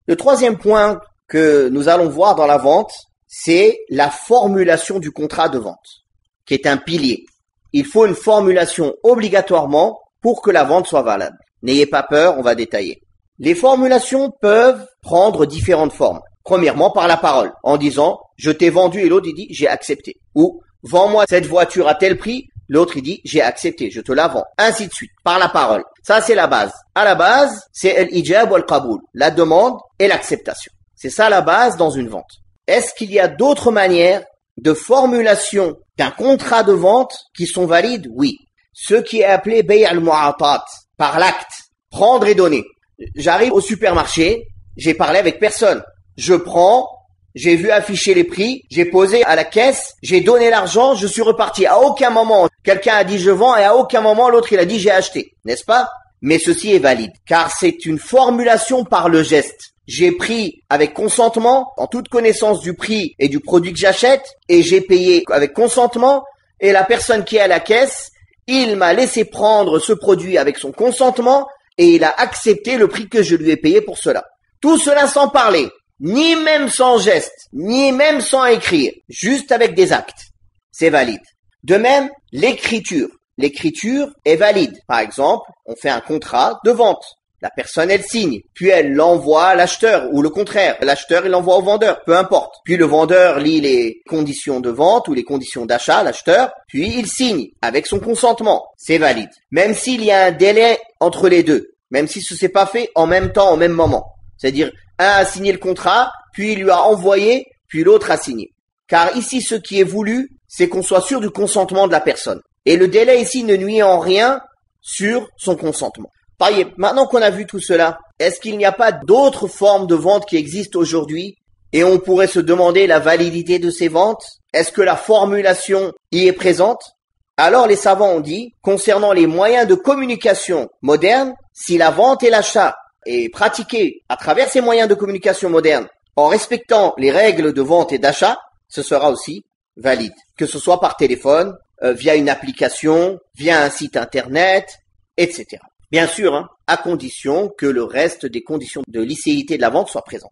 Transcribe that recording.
Le troisième point que nous allons voir dans la vente, c'est la formulation du contrat de vente, qui est un pilier. Il faut une formulation obligatoirement pour que la vente soit valable. N'ayez pas peur, on va détailler. Les formulations peuvent prendre différentes formes. Premièrement, par la parole, en disant « je t'ai vendu » et l'autre il dit « j'ai accepté ». Ou « vends-moi cette voiture à tel prix », l'autre il dit « j'ai accepté, je te la vends ». Ainsi de suite, par la parole. Ça, c'est la base. À la base, c'est l'ijab ou al-qaboul, la demande et l'acceptation. C'est ça la base dans une vente. Est-ce qu'il y a d'autres manières de formulation d'un contrat de vente qui sont valides? Oui. Ce qui est appelé bay' al-mu'atat, par l'acte, prendre et donner. J'arrive au supermarché, j'ai parlé avec personne. Je prends, j'ai vu afficher les prix, j'ai posé à la caisse, j'ai donné l'argent, je suis reparti. À aucun moment, quelqu'un a dit je vends et à aucun moment l'autre il a dit j'ai acheté, n'est-ce pas? Mais ceci est valide, car c'est une formulation par le geste. J'ai pris avec consentement, en toute connaissance du prix et du produit que j'achète, et j'ai payé avec consentement, et la personne qui est à la caisse, il m'a laissé prendre ce produit avec son consentement, et il a accepté le prix que je lui ai payé pour cela. Tout cela sans parler, ni même sans geste, ni même sans écrire, juste avec des actes. C'est valide. De même, l'écriture. L'écriture est valide. Par exemple, on fait un contrat de vente. La personne, elle signe, puis elle l'envoie à l'acheteur, ou le contraire. L'acheteur, il l'envoie au vendeur, peu importe. Puis le vendeur lit les conditions de vente ou les conditions d'achat, l'acheteur, puis il signe avec son consentement. C'est valide. Même s'il y a un délai entre les deux, même si ce s'est pas fait en même temps, au même moment. C'est-à-dire, un a signé le contrat, puis il lui a envoyé, puis l'autre a signé. Car ici, ce qui est voulu, c'est qu'on soit sûr du consentement de la personne. Et le délai ici ne nuit en rien sur son consentement. Maintenant qu'on a vu tout cela, est-ce qu'il n'y a pas d'autres formes de vente qui existent aujourd'hui et on pourrait se demander la validité de ces ventes? Est-ce que la formulation y est présente? Alors les savants ont dit, concernant les moyens de communication modernes, si la vente et l'achat est pratiquée à travers ces moyens de communication modernes en respectant les règles de vente et d'achat, ce sera aussi valide. Que ce soit par téléphone, via une application, via un site internet, etc. Bien sûr, à condition que le reste des conditions de licéité de la vente soient présentes.